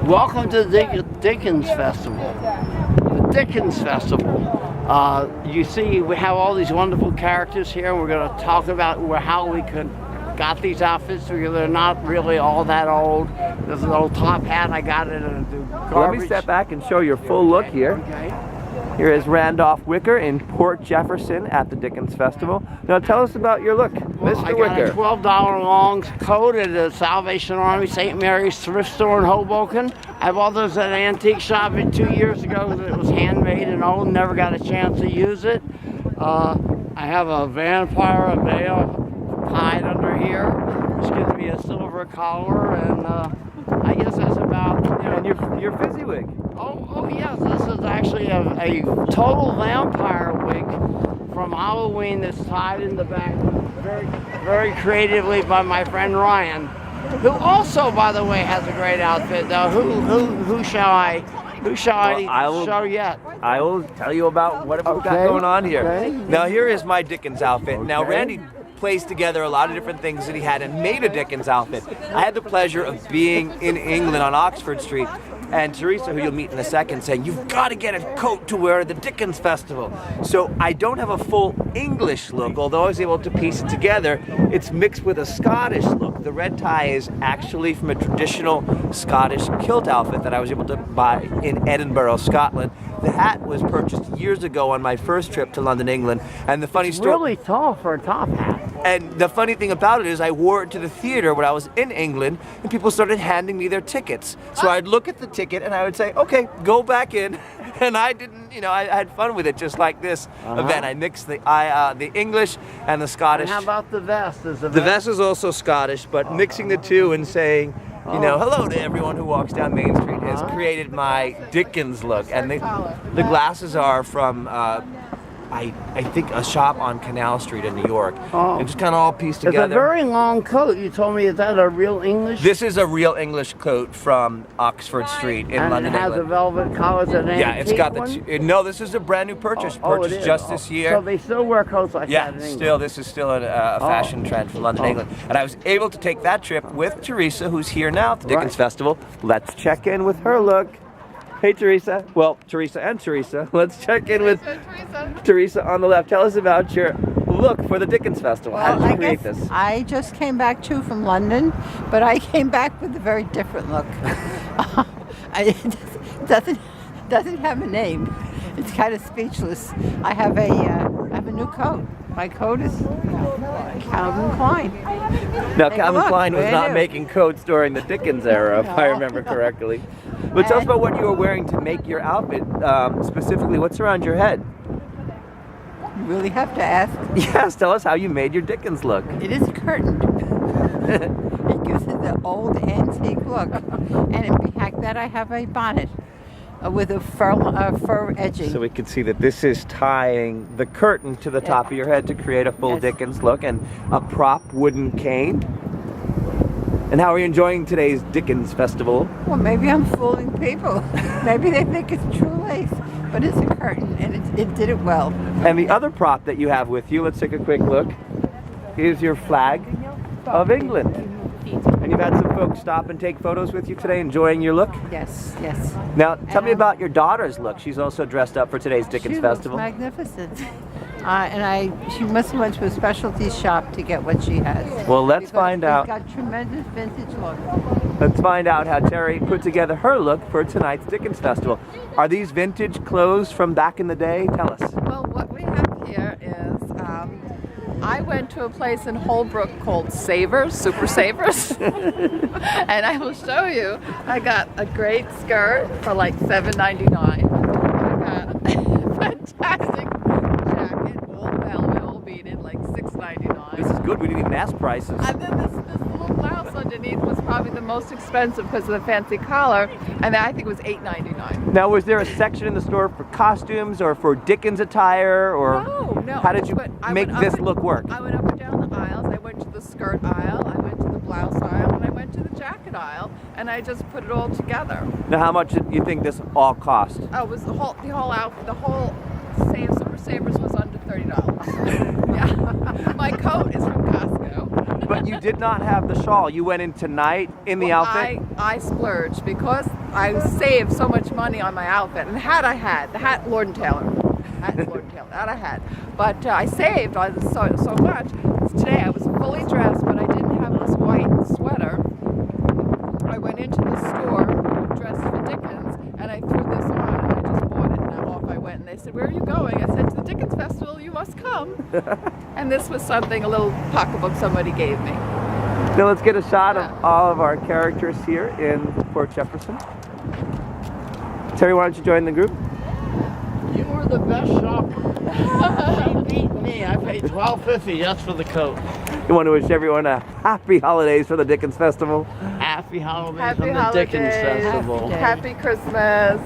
Welcome to the Dickens Festival. The Dickens Festival. You see, we have all these wonderful characters here. We're going to talk about how we got these outfits because they're not really all that old. There's an old top hat I got in a garbage. Let me step back and show your full look here. Okay. Here is Randolph Wicker in Port Jefferson at the Dickens Festival. Now tell us about your look, Mr. I got Wicker. a $12 long coat at the Salvation Army St. Mary's thrift store in Hoboken. I bought this at an antique shop 2 years ago. It was handmade and old, never got a chance to use it. I have a vampire veil tied under here, which gives me a silver collar, and I guess that's about, And your fezziwig. Oh yes, this is actually a total vampire wig from Halloween that's tied in the back very, very creatively by my friend Ryan, who also, by the way, has a great outfit. Now, who shall I show yet? I will tell you about what we've got going on here. Okay. Now here is my Dickens outfit. Now Randy placed together a lot of different things that he had and made a Dickens outfit. I had the pleasure of being in England on Oxford Street, and Teresa, who you'll meet in a second, saying, you've got to get a coat to wear at the Dickens Festival. So I don't have a full English look, although I was able to piece it together. It's mixed with a Scottish look. The red tie is actually from a traditional Scottish kilt outfit that I was able to buy in Edinburgh, Scotland. The hat was purchased years ago on my first trip to London, England. And the funny story... Really tall for a top hat. And the funny thing about it is I wore it to the theater when I was in England, and people started handing me their tickets. So I'd look at the ticket and I would say, okay, go back in. And I didn't, I had fun with it, just like this event. I mixed the English and the Scottish. And how about the vest? The vest is also Scottish, but mixing the two and saying, hello to everyone who walks down Main Street has created my Dickens look. And the glasses are from, I think, a shop on Canal Street in New York. And just kind of all pieced together. It's a very long coat. You told me, is that a real English? This is a real English coat from Oxford Street in London, And it has England. a velvet collar. Yeah, it's got no, this is a brand new purchase, purchased just this year. So they still wear coats like that in England? This is still a fashion trend for London, England. And I was able to take that trip with Teresa, who's here now at the Dickens Festival. Let's check in with her look. Hey, Teresa. Well, Teresa and Teresa. Let's check in with Teresa on the left. Tell us about your look for the Dickens Festival. How did you create this? I just came back too from London, but I came back with a very different look. It doesn't have a name. It's kind of speechless. I have a new coat. My coat is Calvin Klein. Now, Calvin Klein was not making coats during the Dickens era, if I remember correctly. But tell us about what you were wearing to make your outfit. Specifically, what's around your head? You really have to ask. Yes, tell us how you made your Dickens look. It is curtained. It gives it the old antique look. And behind that, I have a bonnet with a fur edging. So we can see that this is tying the curtain to the top of your head to create a full Dickens look, and a prop wooden cane. And how are you enjoying today's Dickens Festival? Well, maybe I'm fooling people. Maybe they think it's true lace, but it's a curtain, and it did it well. And the other prop that you have with you, let's take a quick look, is your flag of England. And you've had some folks stop and take photos with you today, enjoying your look? Yes. Now, tell me about your daughter's look. She's also dressed up for today's Dickens Festival. She looks magnificent. She must have went to a specialty shop to get what she has. Well, let's find out. She's got tremendous vintage look. Let's find out how Terry put together her look for tonight's Dickens Festival. Are these vintage clothes from back in the day? Tell us. Well, what we have here is, I went to a place in Holbrook called Savers, Super Savers, and I will show you. I got a great skirt for like $7.99. I got a fantastic jacket, all velvet, all beaded, like $6.99. This is good. We didn't even ask prices. And then this little blouse underneath was probably the most expensive because of the fancy collar, and I think it was $8.99. Now, was there a section in the store for costumes or for Dickens attire, or No. how did you make this look work? I went up and down the aisles. I went to the skirt aisle, I went to the blouse aisle, and I went to the jacket aisle, and I just put it all together. Now, how much did you think this all cost? Oh, it was the whole Super Savers was under $30. Yeah. My coat is from Costco. But you did not have the shawl. You went in tonight in the outfit? I splurged because I saved so much money on my outfit. And the hat I had, the hat Lord & Taylor. That I had. But I saved so much. Today I was fully dressed, but I didn't have this white sweater. I went into the store dressed for Dickens, and I threw this on, and I just bought it, and then off I went. And they said, "Where are you going?" I said, "To the Dickens Festival, you must come." And this was something, a little pocketbook somebody gave me. Now let's get a shot of all of our characters here in Port Jefferson. Terry, why don't you join the group? You were the best shopper. She beat me. I paid $12.50 just for the coat. You want to wish everyone a happy holidays for the Dickens Festival? Happy holidays Happy on the Dickens holidays. Festival. Happy Christmas.